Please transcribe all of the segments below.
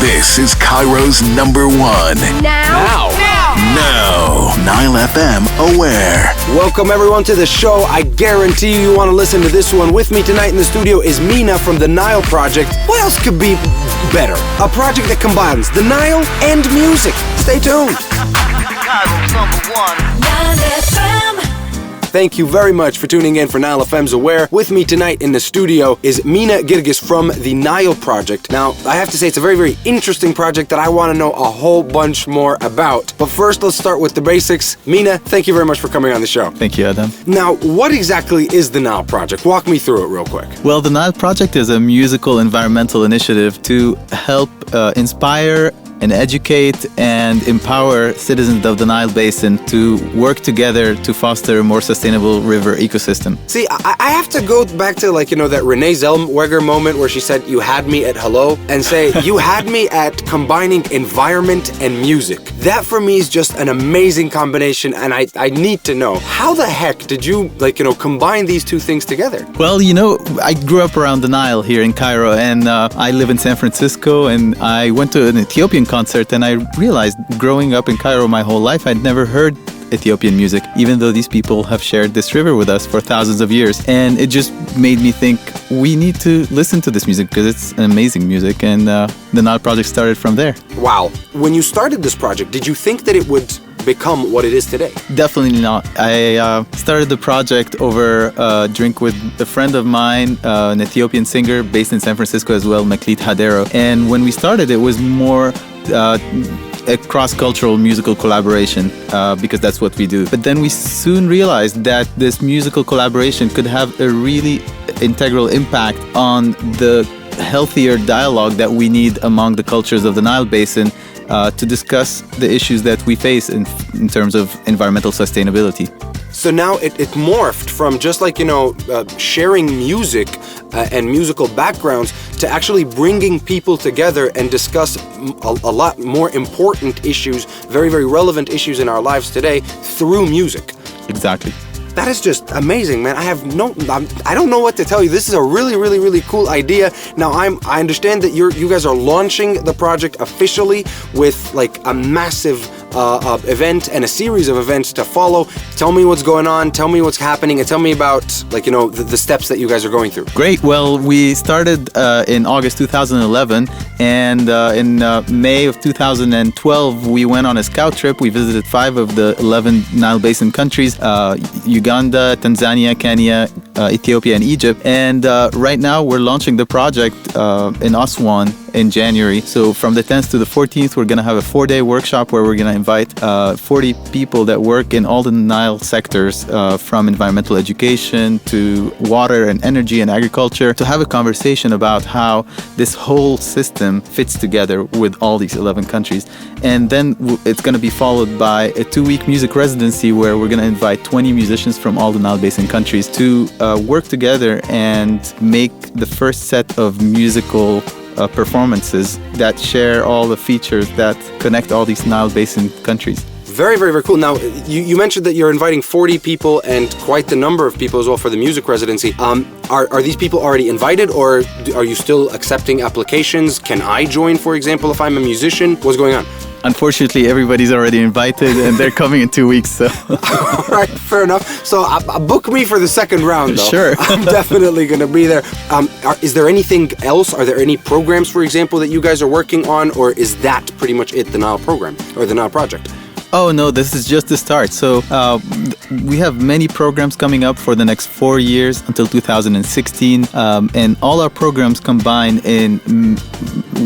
This is Cairo's number one. Now. Nile FM Aware. Welcome everyone to the show. I guarantee you want to listen to this one. With me tonight in the studio is Mina from the Nile Project. What else could be better? A project that combines the Nile and music. Stay tuned. Cairo's number one. NileFM. Thank you very much for tuning in for Nile FM's Aware. With me tonight in the studio is Mina from the Nile Project. Now, I have to say it's a very, very interesting project that I want to know a whole bunch more about. But first, let's start with the basics. Mina, thank you very much for coming on the show. Thank you, Adham. Now, what exactly is the Nile Project? Walk me through it real quick. Well, the Nile Project is a musical environmental initiative to help inspire and educate and empower citizens of the Nile Basin to work together to foster a more sustainable river ecosystem. See, I have to go back to that Renee Zellweger moment where she said, "You had me at hello," and say, "You had me at combining environment and music." That for me is just an amazing combination, and I need to know, how the heck did you combine these two things together? Well, I grew up around the Nile here in Cairo, and I live in San Francisco, and I went to an Ethiopian concert, and I realized growing up in Cairo my whole life, I'd never heard Ethiopian music, even though these people have shared this river with us for thousands of years. And it just made me think we need to listen to this music because it's amazing music, and the Nile Project started from there. Wow. When you started this project, did you think that it would become what it is today? Definitely not. I started the project over a drink with a friend of mine, an Ethiopian singer based in San Francisco as well, Maklit Hadero. And when we started, it was more a cross-cultural musical collaboration because that's what we do. But then we soon realized that this musical collaboration could have a really integral impact on the healthier dialogue that we need among the cultures of the Nile Basin to discuss the issues that we face in terms of environmental sustainability. So now it morphed from just sharing music and musical backgrounds to actually bringing people together and discuss a lot more important issues, very, very relevant issues in our lives today through music. Exactly. That is just amazing, man. I don't know what to tell you. This is a really, really, really cool idea. Now, I understand that you guys are launching the project officially with a massive event and a series of events to follow. Tell me what's going on, tell me what's happening, and tell me about the steps that you guys are going through. Great. Well, we started in August 2011, and in May of 2012 we went on a scout trip. We visited 5 of the 11 Nile Basin countries, Uganda, Tanzania, Kenya, Ethiopia, and Egypt. And right now we're launching the project in Aswan in January. So from the 10th to the 14th, we're going to have a 4-day workshop where we're going to invite 40 people that work in all the Nile sectors, from environmental education to water and energy and agriculture, to have a conversation about how this whole system fits together with all these 11 countries. And then it's going to be followed by a 2-week music residency where we're going to invite 20 musicians from all the Nile Basin countries to work together and make the first set of musical performances that share all the features that connect all these Nile Basin countries. Very, very, very cool. Now, you mentioned that you're inviting 40 people and quite the number of people as well for the music residency. Are these people already invited, or are you still accepting applications? Can I join, for example, if I'm a musician? What's going on? Unfortunately, everybody's already invited, and they're coming in 2 weeks. So, all right, fair enough. So, book me for the second round, though. Sure. I'm definitely going to be there. Is there anything else? Are there any programs, for example, that you guys are working on, or is that pretty much it, the Nile program or the Nile Project? Oh, no, this is just the start. So we have many programs coming up for the next 4 years until 2016. And all our programs combine in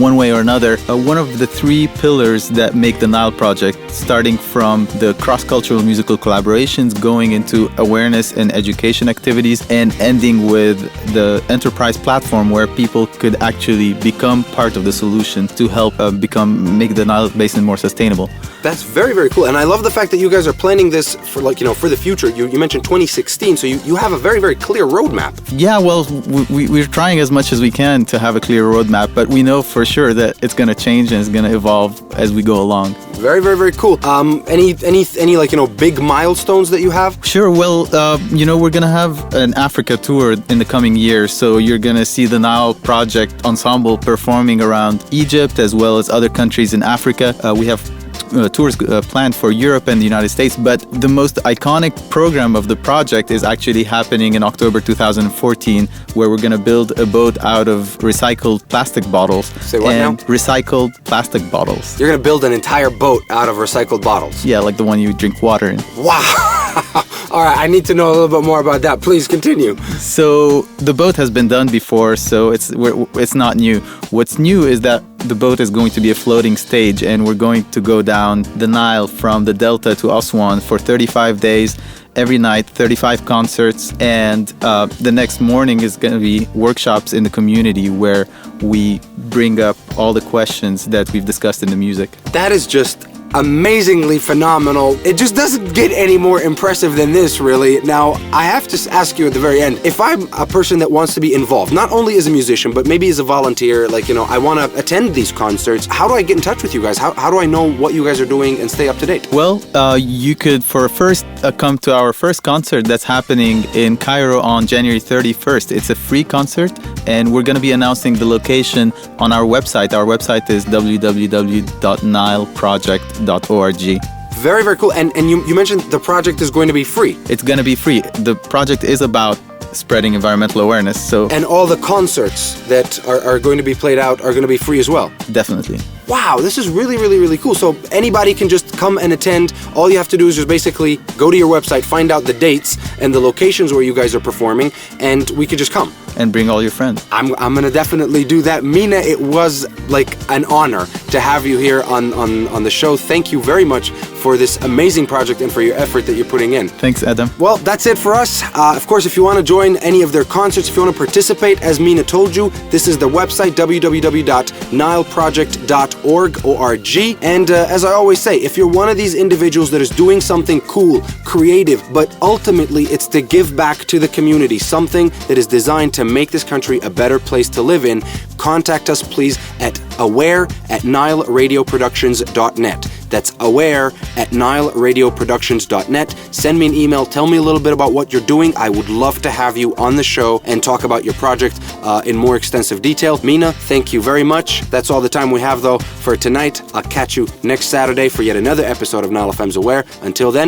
one way or another. One of the 3 pillars that make the Nile Project, starting from the cross-cultural musical collaborations, going into awareness and education activities, and ending with the enterprise platform where people could actually become part of the solution to help make the Nile Basin more sustainable. That's very, very cool. And I love the fact that you guys are planning this for for the future. You mentioned 2016, so you have a very, very clear roadmap. Yeah, well, we're trying as much as we can to have a clear roadmap, but we know for sure that it's going to change and it's going to evolve as we go along. Very, very, very cool. Any like, big milestones that you have? Sure. Well, we're going to have an Africa tour in the coming years. So you're going to see the Nile Project ensemble performing around Egypt as well as other countries in Africa. We have tours planned for Europe and the United States, but the most iconic program of the project is actually happening in October 2014, where we're going to build a boat out of recycled plastic bottles. Say what now? Recycled plastic bottles. You're going to build an entire boat out of recycled bottles? Yeah, like the one you drink water in. Wow! All right, I need to know a little bit more about that. Please continue. So the boat has been done before, so it's not new. What's new is that the boat is going to be a floating stage, and we're going to go down the Nile from the Delta to Aswan for 35 days. Every night, 35 concerts, and the next morning is going to be workshops in the community where we bring up all the questions that we've discussed in the music. That is just amazingly phenomenal. It just doesn't get any more impressive than this, really. Now, I have to ask you at the very end, if I'm a person that wants to be involved, not only as a musician, but maybe as a volunteer, like, I want to attend these concerts, how do I get in touch with you guys? How do I know what you guys are doing and stay up to date? Well, you could, come to our first concert that's happening in Cairo on January 31st. It's a free concert, and we're going to be announcing the location on our website. Our website is www.nileproject.org. Very, very cool. And you mentioned the project is going to be free. It's going to be free. The project is about spreading environmental awareness. And all the concerts that are going to be played out are going to be free as well? Definitely. Wow, this is really, really, really cool. So anybody can just come and attend. All you have to do is just basically go to your website, find out the dates and the locations where you guys are performing, and we could just come. And bring all your friends. I'm going to definitely do that. Mina, it was like an honor to have you here on the show. Thank you very much for this amazing project and for your effort that you're putting in. Thanks, Adham. Well, that's it for us. Of course, if you want to join any of their concerts, if you want to participate, as Mina told you, this is the website, www.nileproject.org. And as I always say, if you're one of these individuals that is doing something cool, creative, but ultimately it's to give back to the community, something that is designed to make this country a better place to live in, contact us please at aware@nileradioproductions.net. That's aware@nileradioproductions.net. Send me an email. Tell me a little bit about what you're doing. I would love to have you on the show and talk about your project in more extensive detail. Mina, thank you very much. That's all the time we have, though, for tonight. I'll catch you next Saturday for yet another episode of Nile FM's Aware. Until then,